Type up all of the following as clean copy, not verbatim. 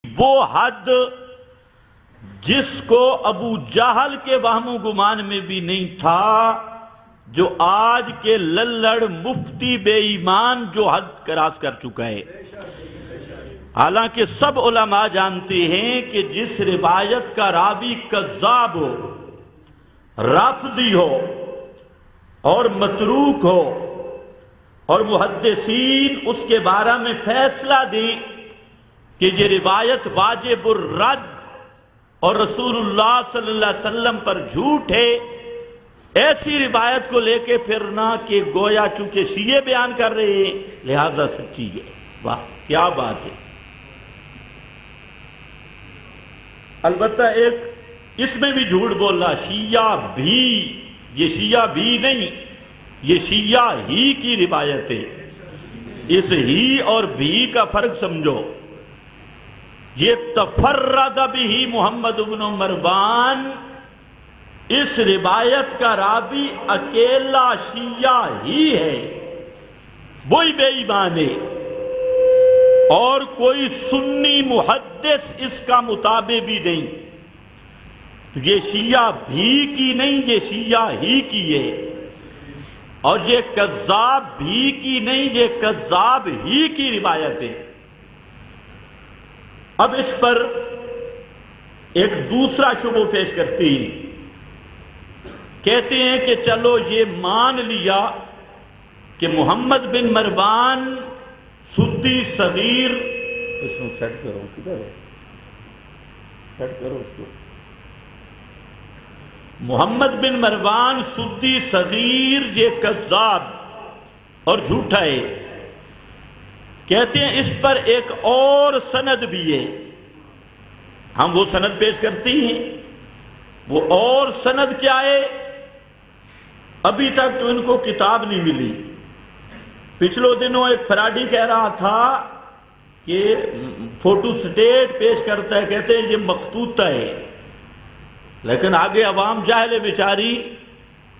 وہ حد جس کو ابو جہل کے وہم و گمان میں بھی نہیں تھا، جو آج کے للڑ مفتی بے ایمان جو حد کراس کر چکا ہے۔ حالانکہ سب علماء جانتے ہیں کہ جس روایت کا راوی کذاب ہو، رافضی ہو اور متروک ہو اور محدثین اس کے بارے میں فیصلہ دیں کہ یہ روایت واجب الرد اور رسول اللہ صلی اللہ علیہ وسلم پر جھوٹ ہے، ایسی روایت کو لے کے پھرنا کہ گویا چونکہ شیعہ بیان کر رہے ہیں لہذا سچی ہے۔ واہ کیا بات ہے! البتہ ایک اس میں بھی جھوٹ بولا، شیعہ بھی، یہ شیعہ بھی نہیں، یہ شیعہ ہی کی روایت ہے۔ اس ہی اور بھی کا فرق سمجھو۔ یہ تفرد بھی محمد بن مروان، اس روایت کا راوی اکیلا شیعہ ہی ہے، وہی بے ایمان ہے، اور کوئی سنی محدث اس کا مطابع بھی نہیں۔ تو یہ شیعہ بھی کی نہیں، یہ شیعہ ہی کی ہے، اور یہ کذاب بھی کی نہیں، یہ کذاب ہی کی روایت ہے۔ اب اس پر ایک دوسرا شبہ پیش کرتے ہیں، کہتے ہیں کہ چلو یہ مان لیا کہ محمد بن مروان سدی صغیر، اس کو سیٹ کرو، کدھر ہے سیٹ کرو اس کو، محمد بن مروان سدی صغیر یہ کذاب اور جھوٹا ہے۔ کہتے ہیں اس پر ایک اور سند بھی ہے، ہم وہ سند پیش کرتے ہیں۔ وہ اور سند کیا ہے؟ ابھی تک تو ان کو کتاب نہیں ملی۔ پچھلوں دنوں ایک فراڈی کہہ رہا تھا کہ فوٹو سٹیٹ پیش کرتا ہے، کہتے ہیں یہ مخطوطہ ہے، لیکن آگے عوام جاہل ہے بیچاری،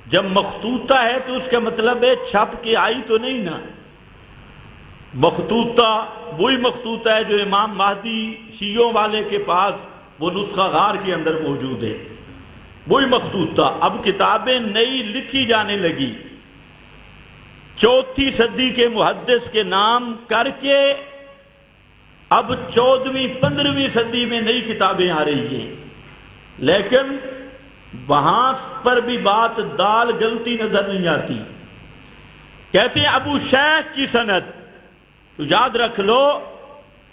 جب مخطوطہ ہے تو اس کا مطلب ہے چھپ کے آئی تو نہیں نا۔ مخطوطہ وہی مخطوطہ ہے جو امام مہدی شیعوں والے کے پاس وہ نسخہ غار کے اندر موجود ہے، وہی مخطوطہ۔ اب کتابیں نئی لکھی جانے لگی، 4تھی صدی کے محدث کے نام کر کے اب 14ویں 15ویں صدی میں نئی کتابیں آ رہی ہیں، لیکن وہاں پر بھی بات دال غلطی نظر نہیں آتی۔ کہتے ہیں ابو شیخ کی سند، تو یاد رکھ لو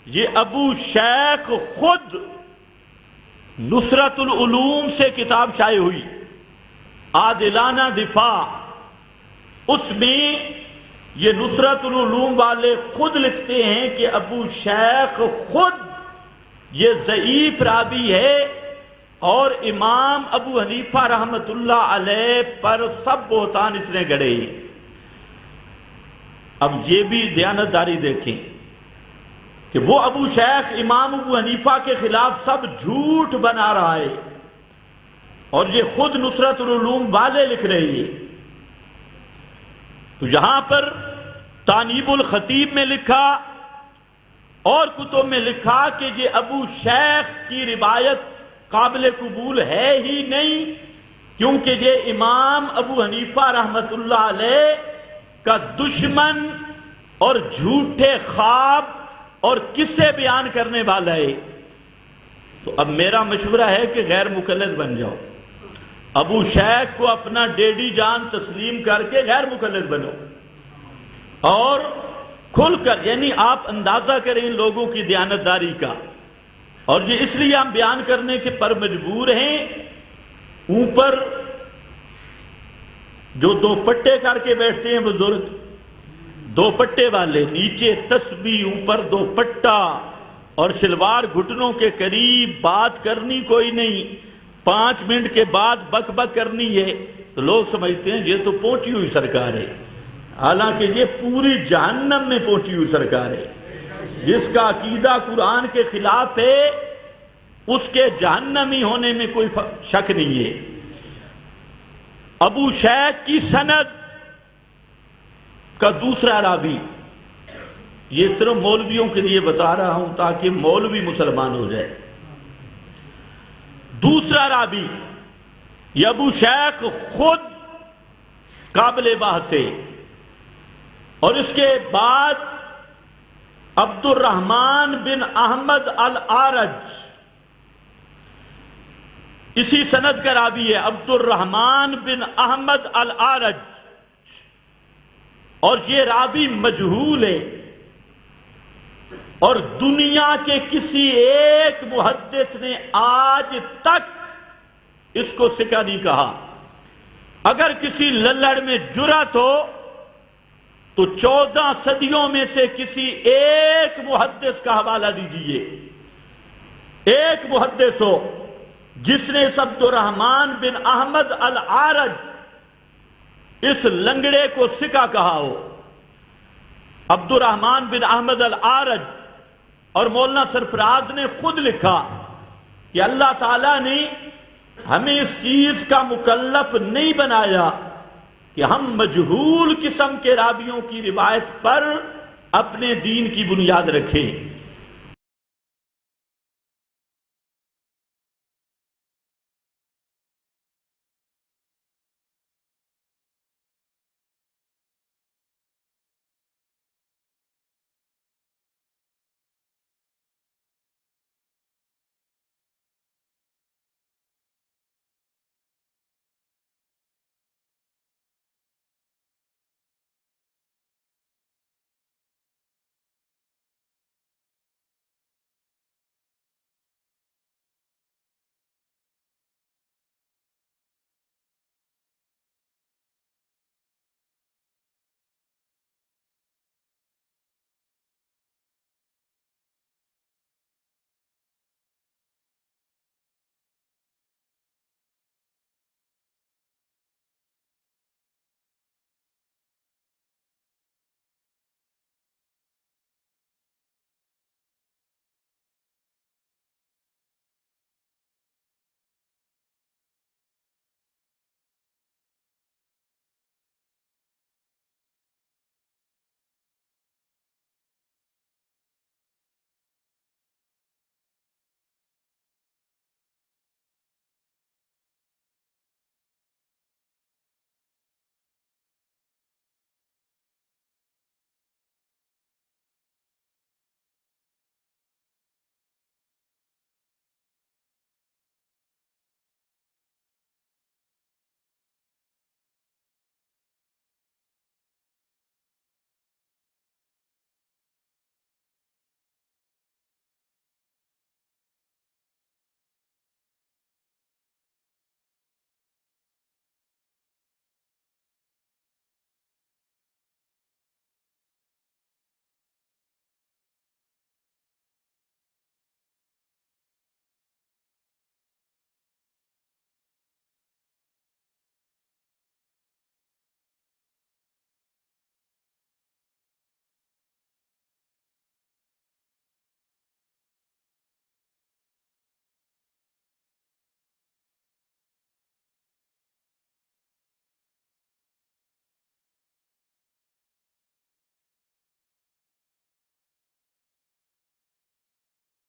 یہ ابو شیخ خود نصرت العلوم سے کتاب شائع ہوئی، عادلانہ دفاع، اس میں یہ نصرت العلوم والے خود لکھتے ہیں کہ ابو شیخ خود یہ ضعیف راوی ہے، اور امام ابو حنیفہ رحمت اللہ علیہ پر سب بہتان اس نے گڑھے۔ اب یہ بھی دیانتداری دیکھیں کہ وہ ابو شیخ امام ابو حنیفہ کے خلاف سب جھوٹ بنا رہا ہے، اور یہ خود نصرت العلوم والے لکھ رہے ہیں۔ تو یہاں پر تانیب الخطیب میں لکھا اور کتب میں لکھا کہ یہ ابو شیخ کی روایت قابل قبول ہے ہی نہیں، کیونکہ یہ امام ابو حنیفہ رحمت اللہ علیہ کا دشمن اور جھوٹے خواب اور قصے بیان کرنے والا ہے۔ تو اب میرا مشورہ ہے کہ غیر مقلد بن جاؤ، ابو شیخ کو اپنا ڈیڈی جان تسلیم کر کے غیر مقلد بنو، اور کھل کر، یعنی آپ اندازہ کریں ان لوگوں کی دیانتداری کا، اور یہ اس لیے ہم بیان کرنے کے پر مجبور ہیں۔ اوپر جو دو پٹے کر کے بیٹھتے ہیں بزرگ، دو پٹے والے، نیچے تسبیح اوپر دو پٹا، اور شلوار گھٹنوں کے قریب، بات کرنی کوئی نہیں، 5 منٹ کے بعد بک بک کرنی ہے، تو لوگ سمجھتے ہیں یہ تو پہنچی ہوئی سرکار ہے، حالانکہ یہ پوری جہنم میں پہنچی ہوئی سرکار ہے۔ جس کا عقیدہ قرآن کے خلاف ہے اس کے جہنمی ہونے میں کوئی شک نہیں ہے۔ ابو شیخ کی سند کا دوسرا راوی یہ صرف مولویوں کے لیے بتا رہا ہوں تاکہ مولوی مسلمان ہو جائے۔ دوسرا راوی یہ ابو شیخ خود قابل بحث ہے، اور اس کے بعد عبد الرحمن بن احمد الاعرج اسی سند کا راوی ہے، عبد الرحمن بن احمد الاعرج، اور یہ راوی مجہول ہے، اور دنیا کے کسی ایک محدث نے آج تک اس کو ثقہ نہیں کہا۔ اگر کسی للڑ میں جرأت ہو تو 14 صدیوں میں سے کسی ایک محدث کا حوالہ دیجئے، ایک محدث ہو جس نے عبد الرحمن بن احمد الاعرج اس لنگڑے کو ثقہ کہا ہو۔ عبد الرحمن بن احمد الاعرج اور مولانا سرفراز نے خود لکھا کہ اللہ تعالیٰ نے ہمیں اس چیز کا مکلف نہیں بنایا کہ ہم مجہول قسم کے راویوں کی روایت پر اپنے دین کی بنیاد رکھیں۔